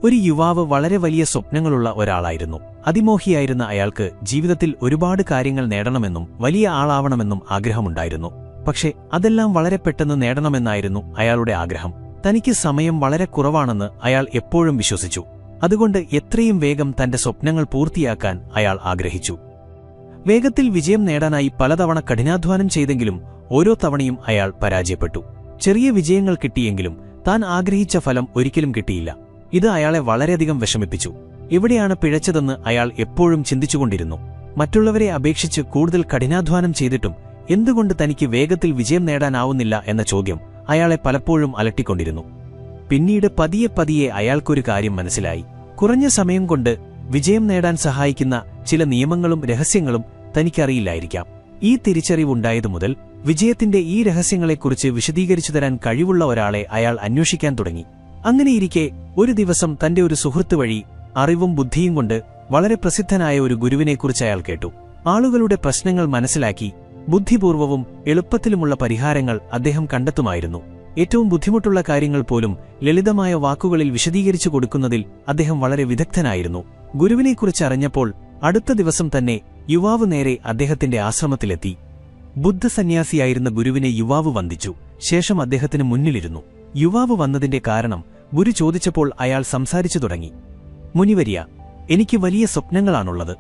ഒരു യുവാവ് വളരെ വലിയ സ്വപ്നങ്ങളുള്ള ഒരാളായിരുന്നു. അതിമോഹിയായിരുന്ന അയാൾക്ക് ജീവിതത്തിൽ ഒരുപാട് കാര്യങ്ങൾ നേടണമെന്നും വലിയ ആളാവണമെന്നും ആഗ്രഹമുണ്ടായിരുന്നു. പക്ഷേ അതെല്ലാം വളരെ പെട്ടെന്ന് നേടണമെന്നായിരുന്നു അയാളുടെ ആഗ്രഹം. തനിക്ക് സമയം വളരെ കുറവാണെന്ന് അയാൾ എപ്പോഴും വിശ്വസിച്ചു. അതുകൊണ്ട് എത്രയും വേഗം തന്റെ സ്വപ്നങ്ങൾ പൂർത്തിയാക്കാൻ അയാൾ ആഗ്രഹിച്ചു. വേഗത്തിൽ വിജയം നേടാനായി പലതവണ കഠിനാധ്വാനം ചെയ്തെങ്കിലും ഓരോ തവണയും അയാൾ പരാജയപ്പെട്ടു. ചെറിയ വിജയങ്ങൾ കിട്ടിയെങ്കിലും താൻ ആഗ്രഹിച്ച ഫലം ഒരിക്കലും കിട്ടിയില്ല. ഇത് അയാളെ വളരെയധികം വിഷമിപ്പിച്ചു. എവിടെയാണ് പിഴച്ചതെന്ന് അയാൾ എപ്പോഴും ചിന്തിച്ചുകൊണ്ടിരുന്നു. മറ്റുള്ളവരെ അപേക്ഷിച്ച് കൂടുതൽ കഠിനാധ്വാനം ചെയ്തിട്ടും എന്തുകൊണ്ട് തനിക്ക് വേഗത്തിൽ വിജയം നേടാനാവുന്നില്ല എന്ന ചോദ്യം അയാളെ പലപ്പോഴും അലട്ടിക്കൊണ്ടിരുന്നു. പിന്നീട് പതിയെ പതിയെ അയാൾക്കൊരു കാര്യം മനസ്സിലായി. കുറഞ്ഞ സമയം കൊണ്ട് വിജയം നേടാൻ സഹായിക്കുന്ന ചില നിയമങ്ങളും രഹസ്യങ്ങളും തനിക്കറിയില്ലായിരിക്കാം. ഈ തിരിച്ചറിവുണ്ടായതു മുതൽ വിജയത്തിന്റെ ഈ രഹസ്യങ്ങളെക്കുറിച്ച് വിശദീകരിച്ചു തരാൻ കഴിവുള്ള ഒരാളെ അയാൾ അന്വേഷിക്കാൻ തുടങ്ങി. അങ്ങനെയിരിക്കെ ഒരു ദിവസം തന്റെ ഒരു സുഹൃത്ത് വഴി അറിവും ബുദ്ധിയും കൊണ്ട് വളരെ പ്രസിദ്ധനായ ഒരു ഗുരുവിനെക്കുറിച്ച് അയാൾ കേട്ടു. ആളുകളുടെ പ്രശ്നങ്ങൾ മനസ്സിലാക്കി ബുദ്ധിപൂർവവും എളുപ്പത്തിലുമുള്ള പരിഹാരങ്ങൾ അദ്ദേഹം കണ്ടെത്തുമായിരുന്നു. ഏറ്റവും ബുദ്ധിമുട്ടുള്ള കാര്യങ്ങൾ പോലും ലളിതമായ വാക്കുകളിൽ വിശദീകരിച്ചു കൊടുക്കുന്നതിൽ അദ്ദേഹം വളരെ വിദഗ്ധനായിരുന്നു. ഗുരുവിനെക്കുറിച്ച് അറിഞ്ഞപ്പോൾ അടുത്ത ദിവസം തന്നെ യുവാവ് നേരെ അദ്ദേഹത്തിന്റെ ആശ്രമത്തിലെത്തി. ബുദ്ധസന്യാസിയായിരുന്ന ഗുരുവിനെ യുവാവ് വന്ദിച്ചു. ശേഷം അദ്ദേഹത്തിന് മുന്നിലിരുന്നു. യുവാവ് വന്നതിന്റെ കാരണം ഗുരു ചോദിച്ചപ്പോൾ അയാൾ സംസാരിച്ചു തുടങ്ങി. മുനിവര്യ, എനിക്ക് വലിയ സ്വപ്നങ്ങളാണുള്ളത്.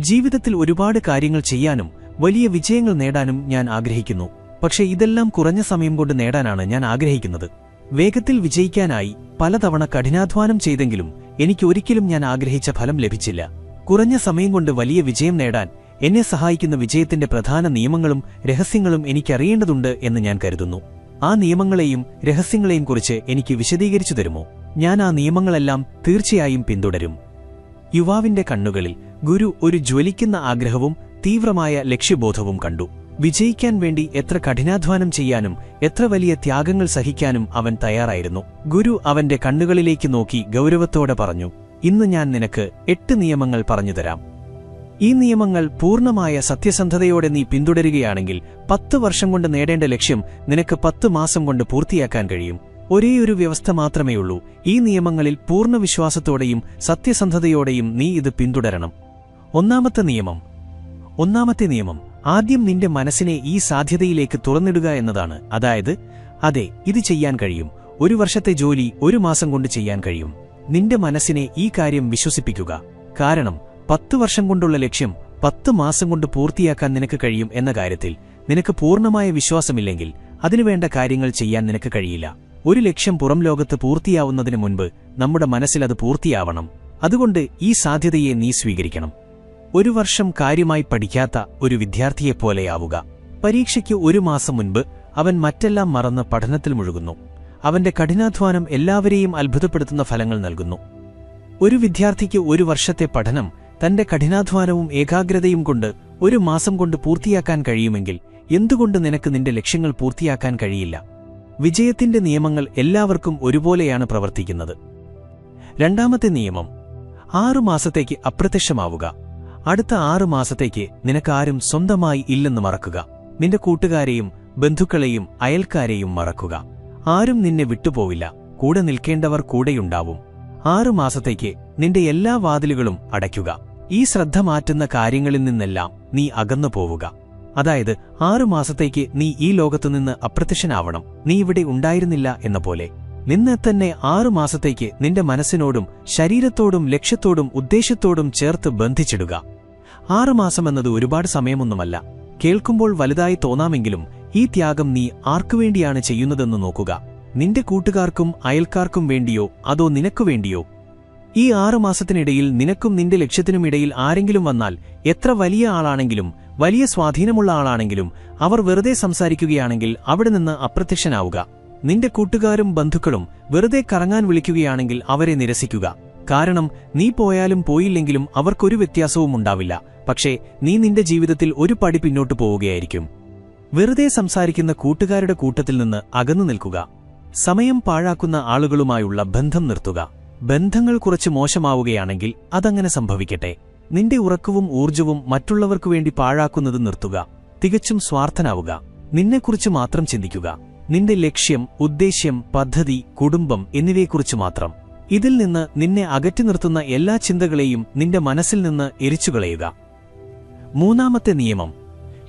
ജീവിതത്തിൽ ഒരുപാട് കാര്യങ്ങൾ ചെയ്യാനും വലിയ വിജയങ്ങൾ നേടാനും ഞാൻ ആഗ്രഹിക്കുന്നു. പക്ഷേ ഇതെല്ലാം കുറഞ്ഞ സമയം കൊണ്ട് നേടാനാണ് ഞാൻ ആഗ്രഹിക്കുന്നത്. വേഗത്തിൽ വിജയിക്കാനായി പലതവണ കഠിനാധ്വാനം ചെയ്തെങ്കിലും എനിക്ക് ഒരിക്കലും ഞാൻ ആഗ്രഹിച്ച ഫലം ലഭിച്ചില്ല. കുറഞ്ഞ സമയം കൊണ്ട് വലിയ വിജയം നേടാൻ എന്നെ സഹായിക്കുന്ന വിജയത്തിന്റെ പ്രധാന നിയമങ്ങളും രഹസ്യങ്ങളും എനിക്കറിയേണ്ടതുണ്ട് എന്ന് ഞാൻ കരുതുന്നു. ആ നിയമങ്ങളെയും രഹസ്യങ്ങളെയും കുറിച്ച് എനിക്ക് വിശദീകരിച്ചു തരുമോ? ഞാൻ ആ നിയമങ്ങളെല്ലാം തീർച്ചയായും പിന്തുടരും. യുവാവിന്റെ കണ്ണുകളിൽ ഗുരു ഒരു ജ്വലിക്കുന്ന ആഗ്രഹവും തീവ്രമായ ലക്ഷ്യബോധവും കണ്ടു. വിജയിക്കാൻ വേണ്ടി എത്ര കഠിനാധ്വാനം ചെയ്യാനും എത്ര വലിയ ത്യാഗങ്ങൾ സഹിക്കാനും അവൻ തയ്യാറായിരുന്നു. ഗുരു അവന്റെ കണ്ണുകളിലേക്ക് നോക്കി ഗൗരവത്തോടെ പറഞ്ഞു, ഇന്ന് ഞാൻ നിനക്ക് 8 നിയമങ്ങൾ പറഞ്ഞുതരാം. ഈ നിയമങ്ങൾ പൂർണ്ണമായ സത്യസന്ധതയോടെ നീ പിന്തുടരുകയാണെങ്കിൽ 10 വർഷം കൊണ്ട് നേടേണ്ട ലക്ഷ്യം നിനക്ക് 10 മാസം കൊണ്ട് പൂർത്തിയാക്കാൻ കഴിയും. ഒരേയൊരു വ്യവസ്ഥ മാത്രമേയുള്ളൂ. ഈ നിയമങ്ങളിൽ പൂർണ്ണ വിശ്വാസത്തോടെയും സത്യസന്ധതയോടെയും നീ ഇത് പിന്തുടരണം. ഒന്നാമത്തെ നിയമം ആദ്യം നിന്റെ മനസ്സിനെ ഈ സാധ്യതയിലേക്ക് തുറന്നിടുക എന്നതാണ്. അതായത്, അതെ, ഇത് ചെയ്യാൻ കഴിയും. 1 വർഷത്തെ ജോലി 1 മാസം കൊണ്ട് ചെയ്യാൻ കഴിയും. നിന്റെ മനസ്സിനെ ഈ കാര്യം വിശ്വസിപ്പിക്കുക. കാരണം 10 വർഷം കൊണ്ടുള്ള ലക്ഷ്യം 10 മാസം കൊണ്ട് പൂർത്തിയാക്കാൻ നിനക്ക് കഴിയും എന്ന കാര്യത്തിൽ നിനക്ക് പൂർണ്ണമായ വിശ്വാസമില്ലെങ്കിൽ അതിനുവേണ്ട കാര്യങ്ങൾ ചെയ്യാൻ നിനക്ക് കഴിയില്ല. ഒരു ലക്ഷ്യം പുറം ലോകത്ത് പൂർത്തിയാവുന്നതിന് മുൻപ് നമ്മുടെ മനസ്സിൽ അത് പൂർത്തിയാവണം. അതുകൊണ്ട് ഈ സാധ്യതയെ നീ സ്വീകരിക്കണം. 1 വർഷം കാര്യമായി പഠിക്കാത്ത ഒരു വിദ്യാർത്ഥിയെപ്പോലെയാവുക. പരീക്ഷയ്ക്ക് 1 മാസം മുൻപ് അവൻ മറ്റെല്ലാം മറന്ന് പഠനത്തിൽ മുഴുകുന്നു. അവന്റെ കഠിനാധ്വാനം എല്ലാവരെയും അത്ഭുതപ്പെടുത്തുന്ന ഫലങ്ങൾ നൽകുന്നു. ഒരു വിദ്യാർത്ഥിക്ക് 1 വർഷത്തെ പഠനം തന്റെ കഠിനാധ്വാനവും ഏകാഗ്രതയും കൊണ്ട് 1 മാസം കൊണ്ട് പൂർത്തിയാക്കാൻ കഴിയുമെങ്കിൽ എന്തുകൊണ്ട് നിനക്ക് നിന്റെ ലക്ഷ്യങ്ങൾ പൂർത്തിയാക്കാൻ കഴിയില്ല? വിജയത്തിന്റെ നിയമങ്ങൾ എല്ലാവർക്കും ഒരുപോലെയാണ് പ്രവർത്തിക്കുന്നത്. രണ്ടാമത്തെ നിയമം, 6 മാസത്തേക്ക് അപ്രത്യക്ഷമാവുക. അടുത്ത 6 മാസത്തേക്ക് നിനക്കാരും സ്വന്തമായി ഇല്ലെന്ന് മറക്കുക. നിന്റെ കൂട്ടുകാരെയും ബന്ധുക്കളെയും അയൽക്കാരെയും മറക്കുക. ആരും നിന്നെ വിട്ടുപോവില്ല. കൂടെ നിൽക്കേണ്ടവർ കൂടെയുണ്ടാവും. 6 മാസത്തേക്ക് നിന്റെ എല്ലാ വാതിലുകളും അടയ്ക്കുക. ഈ ശ്രദ്ധ മാറ്റുന്ന കാര്യങ്ങളിൽ നിന്നെല്ലാം നീ അകന്നു പോവുക. അതായത് 6 മാസത്തേക്ക് നീ ഈ ലോകത്തുനിന്ന് അപ്രത്യക്ഷനാവണം. നീ ഇവിടെ ഉണ്ടായിരുന്നില്ല എന്ന പോലെ. നിന്നെ തന്നെ 6 മാസത്തേക്ക് നിന്റെ മനസ്സിനോടും ശരീരത്തോടും ലക്ഷ്യത്തോടും ഉദ്ദേശത്തോടും ചേർത്ത് ബന്ധിച്ചിടുക. 6 മാസമെന്നത് ഒരുപാട് സമയമൊന്നുമല്ല. കേൾക്കുമ്പോൾ വലുതായി തോന്നാമെങ്കിലും ഈ ത്യാഗം നീ ആർക്കുവേണ്ടിയാണ് ചെയ്യുന്നതെന്ന് നോക്കുക. നിന്റെ കൂട്ടുകാർക്കും അയൽക്കാർക്കും വേണ്ടിയോ അതോ നിനക്കു വേണ്ടിയോ? ഈ 6 മാസത്തിനിടയിൽ നിനക്കും നിന്റെ ലക്ഷ്യത്തിനുമിടയിൽ ആരെങ്കിലും വന്നാൽ, എത്ര വലിയ ആളാണെങ്കിലും വലിയ സ്വാധീനമുള്ള ആളാണെങ്കിലും അവർ വെറുതെ സംസാരിക്കുകയാണെങ്കിൽ അവിടെ നിന്ന് അപ്രത്യക്ഷനാവുക. നിന്റെ കൂട്ടുകാരും ബന്ധുക്കളും വെറുതെ കറങ്ങാൻ വിളിക്കുകയാണെങ്കിൽ അവരെ നിരസിക്കുക. കാരണം നീ പോയാലും പോയില്ലെങ്കിലും അവർക്കൊരു വ്യത്യാസവും ഉണ്ടാവില്ല. പക്ഷേ നീ നിന്റെ ജീവിതത്തിൽ ഒരു പടി പിന്നോട്ടു പോവുകയായിരിക്കും. വെറുതെ സംസാരിക്കുന്ന കൂട്ടുകാരുടെ കൂട്ടത്തിൽ നിന്ന് അകന്നു നിൽക്കുക. സമയം പാഴാക്കുന്ന ആളുകളുമായുള്ള ബന്ധം നിർത്തുക. ബന്ധങ്ങൾ കുറച്ച് മോശമാവുകയാണെങ്കിൽ അതങ്ങനെ സംഭവിക്കട്ടെ. നിന്റെ ഉറക്കവും ഊർജ്ജവും മറ്റുള്ളവർക്കു വേണ്ടി പാഴാക്കുന്നത് നിർത്തുക. തികച്ചും സ്വാർത്ഥനാവുക. നിന്നെക്കുറിച്ച് മാത്രം ചിന്തിക്കുക. നിന്റെ ലക്ഷ്യം, ഉദ്ദേശ്യം, പദ്ധതി, കുടുംബം എന്നിവയെക്കുറിച്ച് മാത്രം. ഇതിൽ നിന്ന് നിന്നെ അകറ്റി നിർത്തുന്ന എല്ലാ ചിന്തകളെയും നിന്റെ മനസ്സിൽ നിന്ന് എരിച്ചുകളയുക. മൂന്നാമത്തെ നിയമം: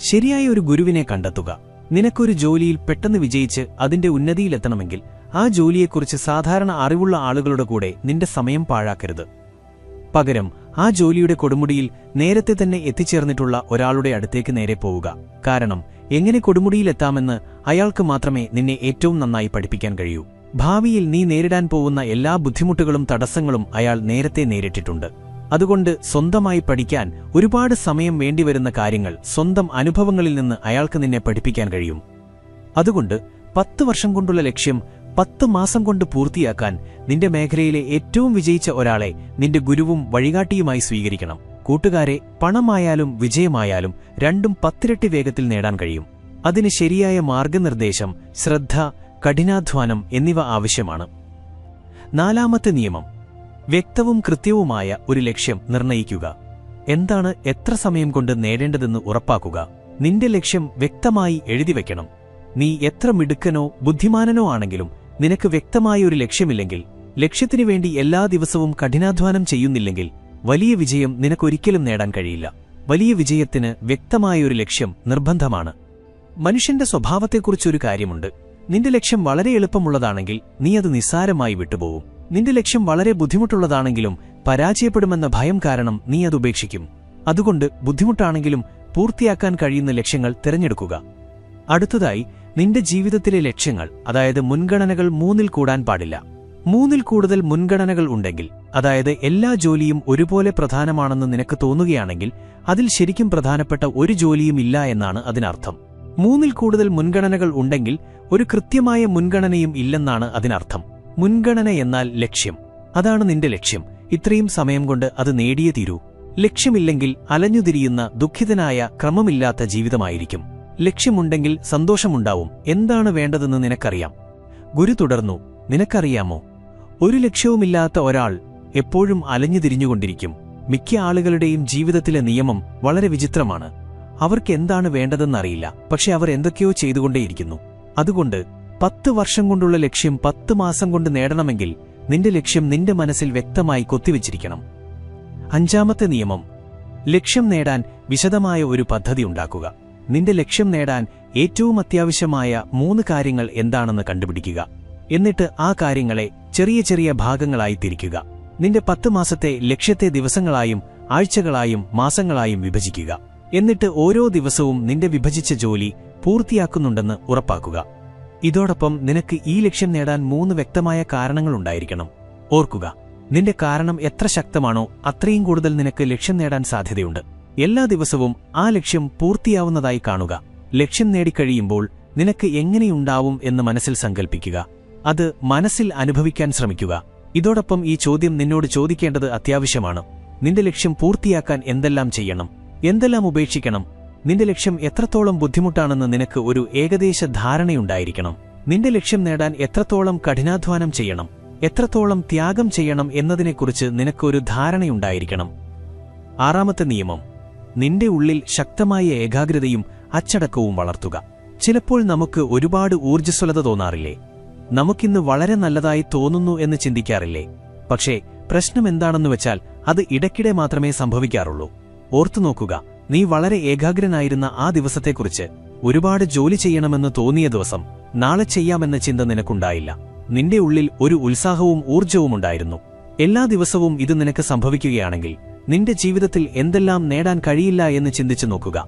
ശരിയായ ഒരു ഗുരുവിനെ കണ്ടെത്തുക. നിനക്കൊരു ജോലിയിൽ പെട്ടെന്ന് വിജയിച്ച് അതിന്റെ ഉന്നതിയിലെത്തണമെങ്കിൽ ആ ജോലിയെക്കുറിച്ച് സാധാരണ അറിവുള്ള ആളുകളുടെ കൂടെ നിന്റെ സമയം പാഴാക്കരുത്. പകരം ആ ജോലിയുടെ കൊടുമുടിയിൽ നേരത്തെ തന്നെ എത്തിച്ചേർന്നിട്ടുള്ള ഒരാളുടെ അടുത്തേക്ക് നേരെ പോവുക. കാരണം എങ്ങനെ കൊടുമുടിയിലെത്താമെന്ന് അയാൾക്ക് മാത്രമേ നിന്നെ ഏറ്റവും നന്നായി പഠിപ്പിക്കാൻ കഴിയൂ. ഭാവിയിൽ നീ നേരിടാൻ പോകുന്ന എല്ലാ ബുദ്ധിമുട്ടുകളും തടസ്സങ്ങളും അയാൾ നേരത്തെ നേരിട്ടിട്ടുണ്ട്. അതുകൊണ്ട് സ്വന്തമായി പഠിക്കാൻ ഒരുപാട് സമയം വേണ്ടിവരുന്ന കാര്യങ്ങൾ സ്വന്തം അനുഭവങ്ങളിൽ നിന്ന് അയാൾക്ക് നിന്നെ പഠിപ്പിക്കാൻ കഴിയും. അതുകൊണ്ട് 10 വർഷം കൊണ്ടുള്ള ലക്ഷ്യം 10 മാസം കൊണ്ട് പൂർത്തിയാക്കാൻ നിന്റെ മേഖലയിലെ ഏറ്റവും വിജയിച്ച ഒരാളെ നിന്റെ ഗുരുവും വഴികാട്ടിയുമായി സ്വീകരിക്കണം. കൂട്ടുകാരെ, പണമായാലും വിജയമായാലും രണ്ടും 10 ഇരട്ടി വേഗത്തിൽ നേടാൻ കഴിയും. അതിന് ശരിയായ മാർഗനിർദ്ദേശം, ശ്രദ്ധ, കഠിനാധ്വാനം എന്നിവ ആവശ്യമാണ്. നാലാമത്തെ നിയമം: വ്യക്തവും കൃത്യവുമായ ഒരു ലക്ഷ്യം നിർണയിക്കുക. എന്താണ് എത്ര സമയം കൊണ്ട് നേടേണ്ടതെന്ന് ഉറപ്പാക്കുക. നിന്റെ ലക്ഷ്യം വ്യക്തമായി എഴുതിവെക്കണം. നീ എത്ര മിടുക്കനോ ബുദ്ധിമാനനോ ആണെങ്കിലും നിനക്ക് വ്യക്തമായ ഒരു ലക്ഷ്യമില്ലെങ്കിൽ, ലക്ഷ്യത്തിനു വേണ്ടി എല്ലാ ദിവസവും കഠിനാധ്വാനം ചെയ്യുന്നില്ലെങ്കിൽ വലിയ വിജയം നിനക്കൊരിക്കലും നേടാൻ കഴിയില്ല. വലിയ വിജയത്തിന് വ്യക്തമായ ഒരു ലക്ഷ്യം നിർബന്ധമാണ്. മനുഷ്യന്റെ സ്വഭാവത്തെക്കുറിച്ചൊരു കാര്യമുണ്ട്. നിന്റെ ലക്ഷ്യം വളരെ എളുപ്പമുള്ളതാണെങ്കിൽ നീ അത് നിസ്സാരമായി വിട്ടുപോകും. നിന്റെ ലക്ഷ്യം വളരെ ബുദ്ധിമുട്ടുള്ളതാണെങ്കിലും പരാജയപ്പെടുമെന്ന ഭയം കാരണം നീ അത് ഉപേക്ഷിക്കും. അതുകൊണ്ട് ബുദ്ധിമുട്ടാണെങ്കിലും പൂർത്തിയാക്കാൻ കഴിയുന്ന ലക്ഷ്യങ്ങൾ തിരഞ്ഞെടുക്കുക. അടുത്തതായി, നിന്റെ ജീവിതത്തിലെ ലക്ഷ്യങ്ങൾ, അതായത് മുൻഗണനകൾ 3ൽ കൂടാൻ പാടില്ല. 3ൽ കൂടുതൽ മുൻഗണനകൾ ഉണ്ടെങ്കിൽ, അതായത് എല്ലാ ജോലിയും ഒരുപോലെ പ്രധാനമാണെന്ന് നിനക്ക് തോന്നുകയാണെങ്കിൽ അതിൽ ശരിക്കും പ്രധാനപ്പെട്ട ഒരു ജോലിയും ഇല്ല എന്നാണ് അതിനർത്ഥം. 3ൽ കൂടുതൽ മുൻഗണനകൾ ഉണ്ടെങ്കിൽ ഒരു കൃത്യമായ മുൻഗണനയും ഇല്ലെന്നാണ് അതിനർത്ഥം. മുൻഗണന എന്നാൽ ലക്ഷ്യം. അതാണ് നിന്റെ ലക്ഷ്യം. ഇത്രയും സമയം കൊണ്ട് അത് നേടിയേ തീരൂ. ലക്ഷ്യമില്ലെങ്കിൽ അലഞ്ഞുതിരിയുന്ന, ദുഃഖിതനായ, ക്രമമില്ലാത്ത ജീവിതമായിരിക്കും. ലക്ഷ്യമുണ്ടെങ്കിൽ സന്തോഷമുണ്ടാവും. എന്താണ് വേണ്ടതെന്ന് നിനക്കറിയാം. ഗുരു തുടർന്നു: നിനക്കറിയാമോ, ഒരു ലക്ഷ്യവുമില്ലാത്ത ഒരാൾ എപ്പോഴും അലഞ്ഞുതിരിഞ്ഞുകൊണ്ടിരിക്കും. മിക്ക ആളുകളുടെയും ജീവിതത്തിലെ നിയമം വളരെ വിചിത്രമാണ്. അവർക്ക് എന്താണ് വേണ്ടതെന്നറിയില്ല, പക്ഷെ അവർ എന്തൊക്കെയോ ചെയ്തുകൊണ്ടേയിരിക്കുന്നു. അതുകൊണ്ട് 10 വർഷം കൊണ്ടുള്ള ലക്ഷ്യം 10 മാസം കൊണ്ട് നേടണമെങ്കിൽ നിന്റെ ലക്ഷ്യം നിന്റെ മനസ്സിൽ വ്യക്തമായി കൊത്തിവെച്ചിരിക്കണം. അഞ്ചാമത്തെ നിയമം: ലക്ഷ്യം നേടാൻ വിശദമായ ഒരു പദ്ധതി ഉണ്ടാക്കുക. നിന്റെ ലക്ഷ്യം നേടാൻ ഏറ്റവും അത്യാവശ്യമായ 3 കാര്യങ്ങൾ എന്താണെന്ന് കണ്ടുപിടിക്കുക. എന്നിട്ട് ആ കാര്യങ്ങളെ ചെറിയ ചെറിയ ഭാഗങ്ങളായി തിരിക്കുക. നിന്റെ 10 മാസത്തെ ലക്ഷ്യത്തെ ദിവസങ്ങളായും ആഴ്ചകളായും മാസങ്ങളായും വിഭജിക്കുക. എന്നിട്ട് ഓരോ ദിവസവും നിന്റെ വിഭജിച്ച ജോലി പൂർത്തിയാക്കുന്നുണ്ടെന്ന് ഉറപ്പാക്കുക. ഇതോടൊപ്പം നിനക്ക് ഈ ലക്ഷ്യം നേടാൻ 3 വ്യക്തമായ കാരണങ്ങളുണ്ടായിരിക്കണം. ഓർക്കുക, നിന്റെ കാരണം എത്ര ശക്തമാണോ അത്രയും കൂടുതൽ നിനക്ക് ലക്ഷ്യം നേടാൻ സാധ്യതയുണ്ട്. എല്ലാ ദിവസവും ആ ലക്ഷ്യം പൂർത്തിയാവുന്നതായി കാണുക. ലക്ഷ്യം നേടിക്കഴിയുമ്പോൾ നിനക്ക് എങ്ങനെയുണ്ടാവും എന്ന് മനസ്സിൽ സങ്കൽപ്പിക്കുക. അത് മനസ്സിൽ അനുഭവിക്കാൻ ശ്രമിക്കുക. ഇതോടൊപ്പം ഈ ചോദ്യം നിന്നോട് ചോദിക്കേണ്ടത് അത്യാവശ്യമാണ്. നിന്റെ ലക്ഷ്യം പൂർത്തിയാക്കാൻ എന്തെല്ലാം ചെയ്യണം, എന്തെല്ലാം ഉപേക്ഷിക്കണം? നിന്റെ ലക്ഷ്യം എത്രത്തോളം ബുദ്ധിമുട്ടാണെന്ന് നിനക്ക് ഒരു ഏകദേശ ധാരണയുണ്ടായിരിക്കണം. നിന്റെ ലക്ഷ്യം നേടാൻ എത്രത്തോളം കഠിനാധ്വാനം ചെയ്യണം, എത്രത്തോളം ത്യാഗം ചെയ്യണം എന്നതിനെക്കുറിച്ച് നിനക്കൊരു ധാരണയുണ്ടായിരിക്കണം. ആറാമത്തെ നിയമം: നിന്റെ ഉള്ളിൽ ശക്തമായ ഏകാഗ്രതയും അച്ചടക്കവും വളർത്തുക. ചിലപ്പോൾ നമുക്ക് ഒരുപാട് ഊർജ്ജസ്വലത തോന്നാറില്ലേ? നമുക്കിന്ന് വളരെ നല്ലതായി തോന്നുന്നു എന്ന് ചിന്തിക്കാറില്ലേ? പക്ഷേ പ്രശ്നമെന്താണെന്ന് വെച്ചാൽ അത് ഇടയ്ക്കിടെ മാത്രമേ സംഭവിക്കാറുള്ളൂ. ഓർത്തുനോക്കുക, നീ വളരെ ഏകാഗ്രനായിരുന്ന ആ ദിവസത്തെക്കുറിച്ച്, ഒരുപാട് ജോലി ചെയ്യണമെന്ന് തോന്നിയ ദിവസം, നാളെ ചെയ്യാമെന്ന ചിന്ത നിനക്കുണ്ടായില്ല. നിന്റെ ഉള്ളിൽ ഒരു ഉത്സാഹവും ഊർജ്ജവും ഉണ്ടായിരുന്നു. എല്ലാ ദിവസവും ഇത് നിനക്ക് സംഭവിക്കുകയാണെങ്കിൽ നിന്റെ ജീവിതത്തിൽ എന്തെല്ലാം നേടാൻ കഴിയില്ല എന്ന് ചിന്തിച്ചു നോക്കുക.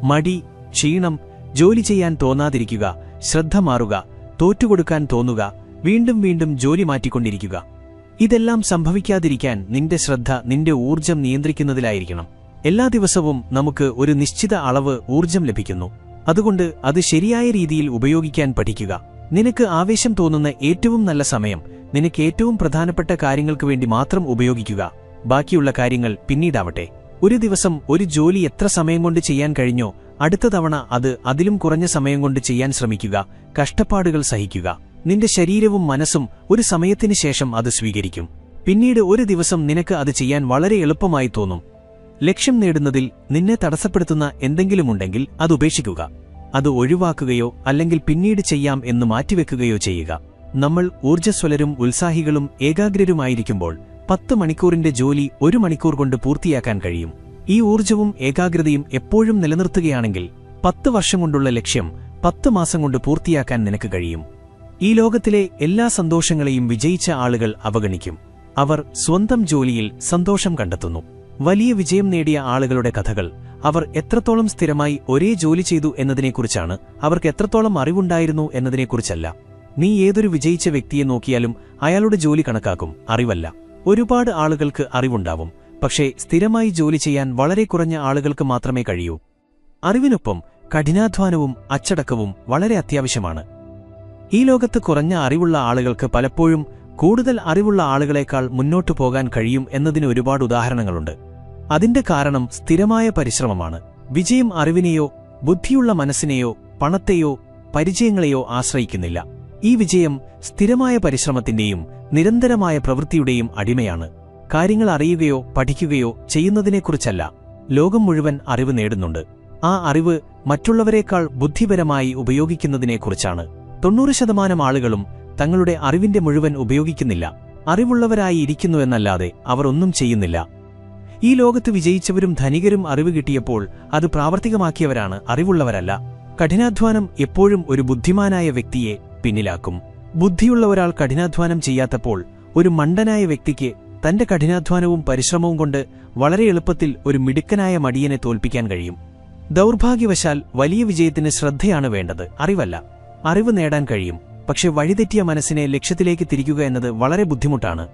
മടി, ക്ഷീണം, ജോലി ചെയ്യാൻ തോന്നാതിരിക്കുക, ശ്രദ്ധ മാറുക, തോറ്റുകൊടുക്കാൻ തോന്നുക, വീണ്ടും വീണ്ടും ജോലി മാറ്റിക്കൊണ്ടിരിക്കുക. ഇതെല്ലാം സംഭവിക്കാതിരിക്കാൻ നിന്റെ ശ്രദ്ധ നിന്റെ ഊർജ്ജം നിയന്ത്രിക്കുന്നതിലായിരിക്കണം. എല്ലാ ദിവസവും നമുക്ക് ഒരു നിശ്ചിത അളവ് ഊർജ്ജം ലഭിക്കുന്നു. അതുകൊണ്ട് അത് ശരിയായ രീതിയിൽ ഉപയോഗിക്കാൻ പഠിക്കുക. നിനക്ക് ആവേശം തോന്നുന്ന ഏറ്റവും നല്ല സമയം നിനക്ക് ഏറ്റവും പ്രധാനപ്പെട്ട കാര്യങ്ങൾക്ക് വേണ്ടി മാത്രം ഉപയോഗിക്കുക. ബാക്കിയുള്ള കാര്യങ്ങൾ പിന്നീടാവട്ടെ. ഒരു ദിവസം ഒരു ജോലി എത്ര സമയം കൊണ്ട് ചെയ്യാൻ കഴിഞ്ഞോ അടുത്ത തവണ അത് അതിലും കുറഞ്ഞ സമയം കൊണ്ട് ചെയ്യാൻ ശ്രമിക്കുക. കഷ്ടപ്പാടുകൾ സഹിക്കുക. നിന്റെ ശരീരവും മനസ്സും ഒരു സമയത്തിന് ശേഷം അത് സ്വീകരിക്കും. പിന്നീട് ഒരു ദിവസം നിനക്ക് അത് ചെയ്യാൻ വളരെ എളുപ്പമായി തോന്നും. ലക്ഷ്യം നേടുന്നതിൽ നിന്നെ തടസ്സപ്പെടുത്തുന്ന എന്തെങ്കിലുമുണ്ടെങ്കിൽ അത് ഉപേക്ഷിക്കുക. അത് ഒഴിവാക്കുകയോ അല്ലെങ്കിൽ പിന്നീട് ചെയ്യാം എന്ന് മാറ്റിവെക്കുകയോ ചെയ്യുക. നമ്മൾ ഊർജ്ജസ്വലരും ഉത്സാഹികളും ഏകാഗ്രരുമായിരിക്കുമ്പോൾ 10 മണിക്കൂറിന്റെ ജോലി 1 മണിക്കൂർ കൊണ്ട് പൂർത്തിയാക്കാൻ കഴിയും. ഈ ഊർജ്ജവും ഏകാഗ്രതയും എപ്പോഴും നിലനിർത്തുകയാണെങ്കിൽ 10 വർഷം കൊണ്ടുള്ള ലക്ഷ്യം 10 മാസം കൊണ്ട് പൂർത്തിയാക്കാൻ നിനക്ക് കഴിയും. ഈ ലോകത്തിലെ എല്ലാ സന്തോഷങ്ങളെയും വിജയിച്ച ആളുകൾ അവഗണിക്കും. അവർ സ്വന്തം ജോലിയിൽ സന്തോഷം കണ്ടെത്തുന്നു. വലിയ വിജയം നേടിയ ആളുകളുടെ കഥകൾ അവർ എത്രത്തോളം സ്ഥിരമായി ഒരേ ജോലി ചെയ്തു എന്നതിനെക്കുറിച്ചാണ്, അവർക്ക് എത്രത്തോളം അറിവുണ്ടായിരുന്നു എന്നതിനെക്കുറിച്ചല്ല. നീ ഏതൊരു വിജയിച്ച വ്യക്തിയെ നോക്കിയാലും അയാളുടെ ജോലി കണക്കാക്കും, അറിവല്ല. ഒരുപാട് ആളുകൾക്ക് അറിവുണ്ടാവും, പക്ഷേ സ്ഥിരമായി ജോലി ചെയ്യാൻ വളരെ കുറഞ്ഞ ആളുകൾക്ക് മാത്രമേ കഴിയൂ. അറിവിനൊപ്പം കഠിനാധ്വാനവും അച്ചടക്കവും വളരെ അത്യാവശ്യമാണ്. ഈ ലോകത്ത് കുറഞ്ഞ അറിവുള്ള ആളുകൾക്ക് പലപ്പോഴും കൂടുതൽ അറിവുള്ള ആളുകളെക്കാൾ മുന്നോട്ടു പോകാൻ കഴിയും എന്നതിന് ഒരുപാട് ഉദാഹരണങ്ങളുണ്ട്. അതിന്റെ കാരണം സ്ഥിരമായ പരിശ്രമമാണ്. വിജയം അറിവിനെയോ ബുദ്ധിയുള്ള മനസ്സിനെയോ പണത്തെയോ പരിചയങ്ങളെയോ ആശ്രയിക്കുന്നില്ല. ഈ വിജയം സ്ഥിരമായ പരിശ്രമത്തിന്റെയും നിരന്തരമായ പ്രവൃത്തിയുടെയും അടിമയാണ്. കാര്യങ്ങൾ അറിയുകയോ പഠിക്കുകയോ ചെയ്യുന്നതിനെക്കുറിച്ചല്ല. ലോകം മുഴുവൻ അറിവ് നേടുന്നുണ്ട്. ആ അറിവ് മറ്റുള്ളവരെക്കാൾ ബുദ്ധിപരമായി ഉപയോഗിക്കുന്നതിനെക്കുറിച്ചാണ്. 90% ആളുകളും തങ്ങളുടെ അറിവിന്റെ മുഴുവൻ ഉപയോഗിക്കുന്നില്ല. അറിവുള്ളവരായി ഇരിക്കുന്നുവെന്നല്ലാതെ അവർ ഒന്നും ചെയ്യുന്നില്ല. ഈ ലോകത്ത് വിജയിച്ചവരും ധനികരും അറിവ് കിട്ടിയപ്പോൾ അത് പ്രാവർത്തികമാക്കിയവരാണ്, അറിവുള്ളവരല്ല. കഠിനാധ്വാനം എപ്പോഴും ഒരു ബുദ്ധിമാനായ വ്യക്തിയെ പിന്നിലാക്കും. ബുദ്ധിയുള്ള ഒരാൾ കഠിനാധ്വാനം ചെയ്യാത്തപ്പോൾ ഒരു മണ്ടനായ വ്യക്തിക്ക് തന്റെ കഠിനാധ്വാനവും പരിശ്രമവും കൊണ്ട് വളരെ എളുപ്പത്തിൽ ഒരു മിടുക്കനായ മടിയനെ തോൽപ്പിക്കാൻ കഴിയും. ദൗർഭാഗ്യവശാൽ വലിയ വിജയത്തിന് ശ്രദ്ധയാണ് വേണ്ടത്, അറിവല്ല. അറിവ് നേടാൻ കഴിയും, പക്ഷെ വഴിതെറ്റിയ മനസ്സിനെ ലക്ഷ്യത്തിലേക്ക് തിരിക്കുക എന്നത് വളരെ ബുദ്ധിമുട്ടാണ്.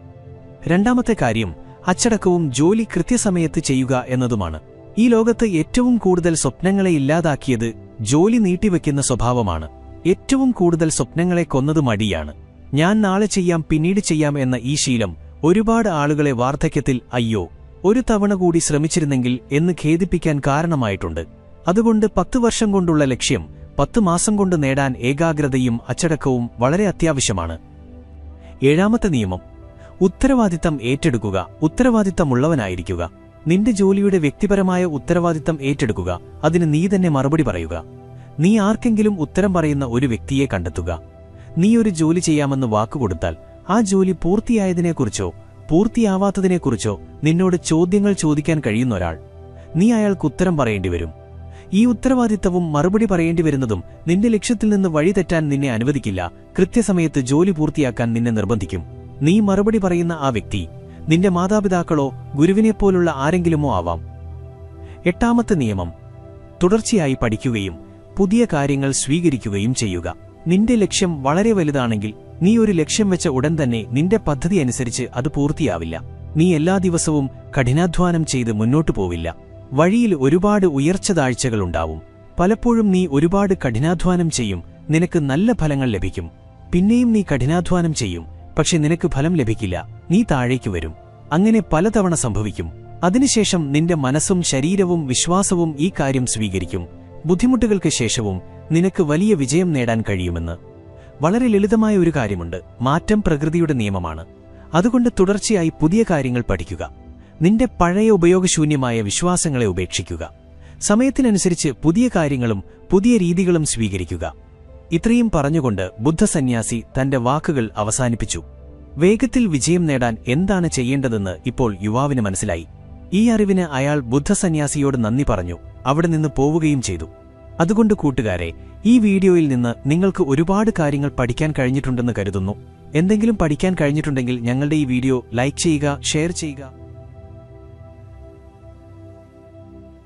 രണ്ടാമത്തെ കാര്യം അച്ചടക്കവും ജോലി കൃത്യസമയത്ത് ചെയ്യുക എന്നതുമാണ്. ഈ ലോകത്ത് ഏറ്റവും കൂടുതൽ സ്വപ്നങ്ങളെ ഇല്ലാതാക്കിയത് ജോലി നീട്ടിവെക്കുന്ന സ്വഭാവമാണ്. ഏറ്റവും കൂടുതൽ സ്വപ്നങ്ങളെ കൊന്നത് മടിയാണ്. ഞാൻ നാളെ ചെയ്യാം, പിന്നീട് ചെയ്യാം എന്ന ഈ ശീലം ഒരുപാട് ആളുകളെ വാർദ്ധക്യത്തിൽ അയ്യോ ഒരു തവണ കൂടി ശ്രമിച്ചിരുന്നെങ്കിൽ എന്ന് ഖേദിപ്പിക്കാൻ കാരണമായിട്ടുണ്ട്. അതുകൊണ്ട് 10 വർഷം കൊണ്ടുള്ള ലക്ഷ്യം 10 മാസം കൊണ്ട് നേടാൻ ഏകാഗ്രതയും അച്ചടക്കവും വളരെ അത്യാവശ്യമാണ്. ഏഴാമത്തെ നിയമം, ഉത്തരവാദിത്തം ഏറ്റെടുക്കുക. ഉത്തരവാദിത്തമുള്ളവനായിരിക്കുക. നിന്റെ ജോലിയുടെ വ്യക്തിപരമായ ഉത്തരവാദിത്തം ഏറ്റെടുക്കുക. അതിന് നീ തന്നെ മറുപടി പറയുക. നീ ആർക്കെങ്കിലും ഉത്തരം പറയുന്ന ഒരു വ്യക്തിയെ കണ്ടെത്തുക. നീ ഒരു ജോലി ചെയ്യാമെന്ന് വാക്കുകൊടുത്താൽ ആ ജോലി പൂർത്തിയായതിനെക്കുറിച്ചോ പൂർത്തിയാവാത്തതിനെക്കുറിച്ചോ നിന്നോട് ചോദ്യങ്ങൾ ചോദിക്കാൻ കഴിയുന്ന ഒരാൾ, നീ അയാൾക്ക് ഉത്തരം പറയേണ്ടിവരും. ഈ ഉത്തരവാദിത്തവും മറുപടി പറയേണ്ടിവരുന്നതും നിന്റെ ലക്ഷ്യത്തിൽ നിന്ന് വഴിതെറ്റാൻ നിന്നെ അനുവദിക്കില്ല. കൃത്യസമയത്ത് ജോലി പൂർത്തിയാക്കാൻ നിന്നെ നിർബന്ധിക്കും. നീ മറുപടി പറയുന്ന ആ വ്യക്തി നിന്റെ മാതാപിതാക്കളോ ഗുരുവിനെപ്പോലുള്ള ആരെങ്കിലുമോ ആവാം. എട്ടാമത്തെ നിയമം, തുടർച്ചയായി പഠിക്കുകയും പുതിയ കാര്യങ്ങൾ സ്വീകരിക്കുകയും ചെയ്യുക. നിന്റെ ലക്ഷ്യം വളരെ വലുതാണെങ്കിൽ നീ ഒരു ലക്ഷ്യം വെച്ച ഉടൻ തന്നെ നിന്റെ പദ്ധതി അനുസരിച്ച് അത് പൂർത്തിയാവില്ല. നീ എല്ലാ ദിവസവും കഠിനാധ്വാനം ചെയ്ത് മുന്നോട്ടു പോവില്ല. വഴിയിൽ ഒരുപാട് ഉയർച്ചതാഴ്ചകളുണ്ടാവും. പലപ്പോഴും നീ ഒരുപാട് കഠിനാധ്വാനം ചെയ്യും, നിനക്ക് നല്ല ഫലങ്ങൾ ലഭിക്കും. പിന്നെയും നീ കഠിനാധ്വാനം ചെയ്യും, പക്ഷെ നിനക്ക് ഫലം ലഭിക്കില്ല, നീ താഴേക്ക് വരും. അങ്ങനെ പലതവണ സംഭവിക്കും. അതിനുശേഷം നിന്റെ മനസ്സും ശരീരവും വിശ്വാസവും ഈ കാര്യം സ്വീകരിക്കും. ബുദ്ധിമുട്ടുകൾക്ക് ശേഷവും നിനക്ക് വലിയ വിജയം നേടാൻ കഴിയുമെന്ന്. വളരെ ലളിതമായ ഒരു കാര്യമുണ്ട്, മാറ്റം പ്രകൃതിയുടെ നിയമമാണ്. അതുകൊണ്ട് തുടർച്ചയായി പുതിയ കാര്യങ്ങൾ പഠിക്കുക. നിന്റെ പഴയ ഉപയോഗശൂന്യമായ വിശ്വാസങ്ങളെ ഉപേക്ഷിക്കുക. സമയത്തിനനുസരിച്ച് പുതിയ കാര്യങ്ങളും പുതിയ രീതികളും സ്വീകരിക്കുക. ഇത്രയും പറഞ്ഞുകൊണ്ട് ബുദ്ധസന്യാസി തന്റെ വാക്കുകൾ അവസാനിപ്പിച്ചു. വേഗത്തിൽ വിജയം നേടാൻ എന്താണ് ചെയ്യേണ്ടതെന്ന് ഇപ്പോൾ യുവാവിന് മനസ്സിലായി. ഈ അറിവിന് അയാൾ ബുദ്ധസന്യാസിയോട് നന്ദി പറഞ്ഞു, അവിടെ നിന്ന് പോവുകയും ചെയ്തു. അതുകൊണ്ട് കൂട്ടുകാരെ, ഈ വീഡിയോയിൽ നിന്ന് നിങ്ങൾക്ക് ഒരുപാട് കാര്യങ്ങൾ പഠിക്കാൻ കഴിഞ്ഞിട്ടുണ്ടെന്ന് കരുതുന്നു. എന്തെങ്കിലും പഠിക്കാൻ കഴിഞ്ഞിട്ടുണ്ടെങ്കിൽ ഞങ്ങളുടെ ഈ വീഡിയോ ലൈക്ക് ചെയ്യുക, ഷെയർ ചെയ്യുക.